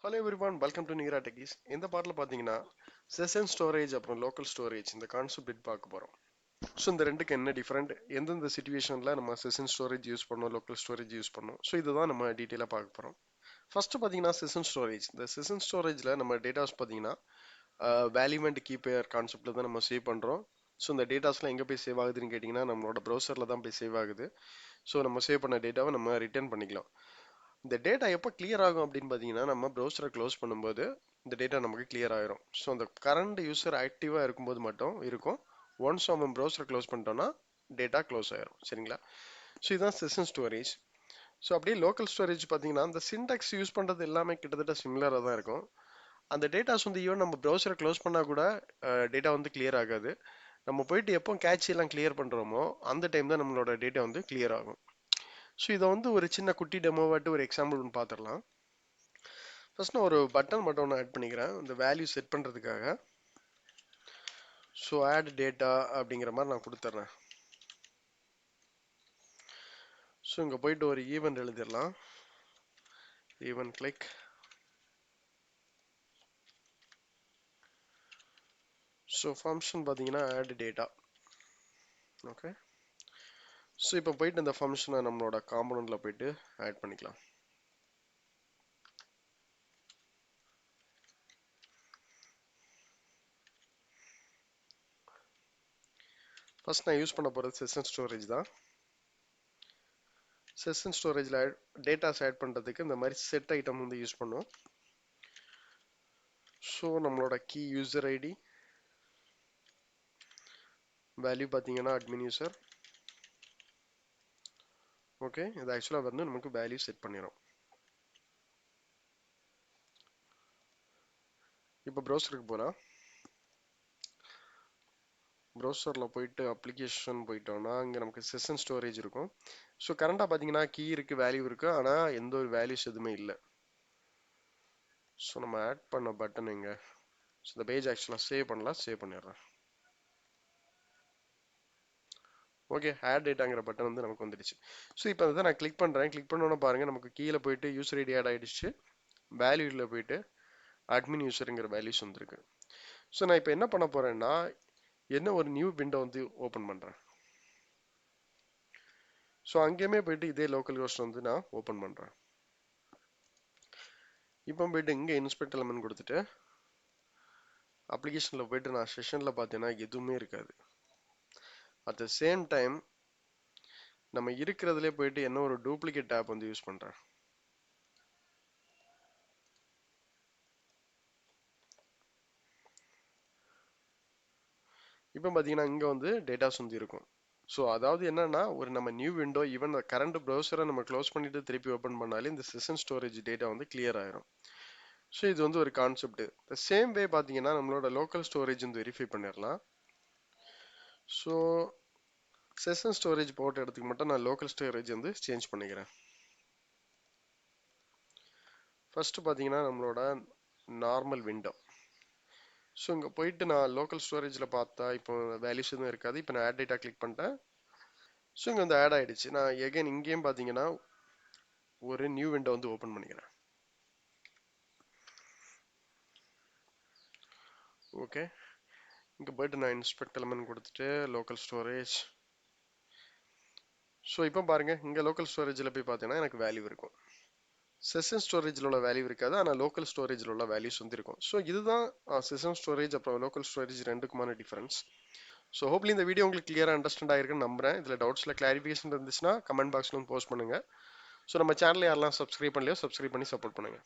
Hello everyone, welcome to Nihira Techiees. இந்த பாட்டில் பார்த்தீங்கன்னா session storage அப்புறம் local storage இந்த கான்செப்ட் பற்றி பார்க்க போகிறோம். ஸோ இந்த ரெண்டுக்கு என்ன டிஃப்ரெண்ட், எந்தெந்த சுச்சுவேஷனில் நம்ம session storage யூஸ் பண்ணோம், local storage யூஸ் பண்ணோம், ஸோ இதுதான் நம்ம டீட்டெயிலாக பார்க்க போகிறோம். ஃபர்ஸ்ட் பார்த்தீங்கன்னா session storage. இந்த session storageல நம்ம டேட்டாஸ் பார்த்தீங்கன்னா வேல்யூ அண்ட் கீப்பேர் கான்செப்டில் தான் நம்ம சேவ் பண்ணுறோம். ஸோ இந்த டேட்டாஸ்லாம் எங்கே போய் சேவ் ஆகுதுன்னு கேட்டிங்கன்னா நம்மளோட ப்ரௌசரில் தான் போய் சேவ் ஆகுது. ஸோ நம்ம சேவ் பண்ண டேட்டாவை நம்ம ரிட்டர்ன் பண்ணிக்கலாம். இந்த டேட்டா எப்போ கிளியர் ஆகும் அப்படின்னு பார்த்தீங்கன்னா நம்ம ப்ரௌசரை க்ளோஸ் பண்ணும்போது இந்த டேட்டா நமக்கு கிளியர் ஆயிரும். ஸோ அந்த கரண்ட் யூசர் ஆக்டிவாக இருக்கும்போது மட்டும் இருக்கும். ஒன்ஸ் நம்ம ப்ரௌசரை க்ளோஸ் பண்ணிட்டோம்னா டேட்டா க்ளோஸ் ஆயிரும். சரிங்களா? ஸோ இதுதான் செஷன் ஸ்டோரேஜ். ஸோ அப்படியே லோக்கல் ஸ்டோரேஜ் பார்த்தீங்கன்னா அந்த சின்டாக்ஸ் யூஸ் பண்ணுறது எல்லாமே கிட்டத்தட்ட சிமிலராக தான் இருக்கும். அந்த டேட்டாஸ் வந்து ஈவன் நம்ம ப்ரௌசரை க்ளோஸ் பண்ணால் கூட டேட்டா வந்து கிளியர் ஆகாது. நம்ம போயிட்டு எப்போ கேட்ச் எல்லாம் கிளியர் பண்ணுறோமோ அந்த டைம் தான் நம்மளோட டேட்டா வந்து கிளியர் ஆகும். ஸோ இதை வந்து ஒரு சின்ன குட்டி டெமோவாட்டு ஒரு எக்ஸாம்பிள் ஒன்று பார்த்துடலாம். ஃபர்ஸ்ட் நான் ஒரு பட்டன் மட்டும் ஒன்று ஆட் பண்ணிக்கிறேன் இந்த வேல்யூ செட் பண்ணுறதுக்காக. ஸோ ஆட் டேட்டா அப்படிங்கிற மாதிரி நான் கொடுத்துட்றேன். ஸோ இங்கே போயிட்டு ஒரு ஈவெண்ட் எழுதிடலாம். Event click. ஸோ ஃபங்க்ஷன் பார்த்தீங்கன்னா ஆட் டேட்டா. ஓகே. ஸோ இப்போ போயிட்டு இந்த ஃபங்க்ஷனை நம்மளோட காம்பனண்ட்ல போயிட்டு ஆட் பண்ணிக்கலாம். ஃபர்ஸ்ட் நான் யூஸ் பண்ண போகிறது செஷன் ஸ்டோரேஜ் தான். செஷன் ஸ்டோரேஜில் டேட்டாஸ் ஆட் பண்ணுறதுக்கு இந்த மாதிரி செட் ஐட்டம் வந்து யூஸ் பண்ணுவோம். ஸோ நம்மளோட கீ யூசர் ஐடி, வேல்யூ பார்த்தீங்கன்னா அட்மின் யூசர். ஓகே, இது ஆக்சுவலாக வந்து நமக்கு வேல்யூ செட் பண்ணிடும். இப்போ ப்ரௌசருக்கு போகலாம். ப்ரௌசரில் போயிட்டு அப்ளிகேஷன் போயிட்டோம்னா இங்கே நமக்கு செஷன் ஸ்டோரேஜ் இருக்கும். ஸோ கரண்டாக பார்த்தீங்கன்னா கீ இருக்குது, வேல்யூ இருக்குது, ஆனால் எந்த ஒரு வேல்யூஸ் எதுவுமே இல்லை. ஸோ நம்ம ஆட் பண்ண பட்டன் எங்க? ஸோ இந்த பேஜ் ஆக்சுவலாக சேவ் பண்ணலாம், சேவ் பண்ணிடுறேன். ஓகே, ஆட் டேட்டாங்கிற பட்டன் வந்து நமக்கு வந்துடுச்சு. ஸோ இப்போ அதை நான் கிளிக் பண்ணுறேன். கிளிக் பண்ணோன்னு பாருங்கள் நமக்கு கீழே போயிட்டு யூசர் ஐடி ஆட் ஆகிடுச்சு. வேல்யூவில் போயிட்டு அட்மின் யூசருங்கிற வேல்யூஸ் வந்துருக்கு. ஸோ நான் இப்போ என்ன பண்ண போகிறேன்னா என்ன ஒரு நியூ விண்டோ வந்து ஓப்பன் பண்ணுறேன். ஸோ அங்கேயுமே போயிட்டு இதே லோக்கல் ஹோஸ்ட் வந்து நான் ஓப்பன் பண்ணுறேன். இப்போ போயிட்டு இங்கே இன்ஸ்பெக்ட் எலமெண்ட் கொடுத்துட்டு அப்ளிகேஷனில் போயிட்டு நான் செஷனில் பார்த்தீங்கன்னா எதுவுமே இருக்காது. அட் த சேம் டைம் நம்ம இருக்கிறதுலே போயிட்டு என்ன ஒரு டூப்ளிகேட் டேப் வந்து யூஸ் பண்ணுறேன். இப்போ பார்த்தீங்கன்னா இங்கே வந்து டேட்டாஸ் வந்து இருக்கும். ஸோ அதாவது என்னன்னா ஒரு நம்ம நியூ விண்டோ ஈவன் கரண்ட் ப்ரௌசரை நம்ம க்ளோஸ் பண்ணிட்டு திருப்பி ஓப்பன் பண்ணாலே இந்த செஷன் ஸ்டோரேஜ் டேட்டா வந்து கிளியர் ஆயிரும். ஸோ இது வந்து ஒரு கான்செப்ட். த சேம் வே பார்த்தீங்கன்னா நம்மளோட லோக்கல் ஸ்டோரேஜ் வந்து வெரிஃபை பண்ணிடலாம். ஸோ செஷன் ஸ்டோரேஜ் போட்ட இடத்துக்கு மட்டும் நான் லோக்கல் ஸ்டோரேஜ் வந்து சேஞ்ச் பண்ணிக்கிறேன். ஃபர்ஸ்ட் பார்த்தீங்கன்னா நம்மளோட நார்மல் விண்டோ. ஸோ இங்கே போயிட்டு நான் லோக்கல் ஸ்டோரேஜில் பார்த்தா இப்போ வேல்யூஸ் எதுவும் இருக்காது. இப்போ நான் ஆட் டேட்டா கிளிக் பண்ணிட்டேன். ஸோ இங்கே வந்து ஆட் ஆகிடுச்சு. நான் எகைன் இங்கேயும் பார்த்தீங்கன்னா ஒரு நியூ விண்டோ வந்து ஓப்பன் பண்ணிக்கிறேன். ஓகே, இங்கே போயிட்டு நான் இன்ஸ்பெக்ட் எலமெண்ட் கொடுத்துட்டு லோக்கல் ஸ்டோரேஜ். ஸோ இப்போ பாருங்க இங்கே லோக்கல் ஸ்டோரேஜில் போய் பார்த்தீங்கன்னா எனக்கு வேல்யூ இருக்கும். செஷன் ஸ்டோரேஜில் உள்ள வேல்யூ இருக்காது, ஆனால் லோக்கல் ஸ்டோரேஜில் உள்ள வேல்யூஸ் வந்து இருக்கும். ஸோ இதுதான் செஷன் ஸ்டோரேஜ் அப்புறம் லோக்கல் ஸ்டோரேஜ் ரெண்டுக்குமான டிஃபரன்ஸ். ஸோ ஹோப்லி இந்த வீடியோ உங்களுக்கு கிளியராக அண்டர்ஸ்டாண்ட் ஆகிருக்குன்னு நம்புறேன். இதில் டவுட்ஸில் கிளாரிஃபிகேஷன் இருந்துச்சுன்னா கமெண்ட் பாக்ஸில் வந்து போஸ்ட் பண்ணுங்கள். ஸோ நம்ம சேனலை யாரெல்லாம் சப்ஸ்கிரைப் பண்ணலையோ சப்ஸ்கிரைப் பண்ணி சப்போர்ட் பண்ணுங்கள்.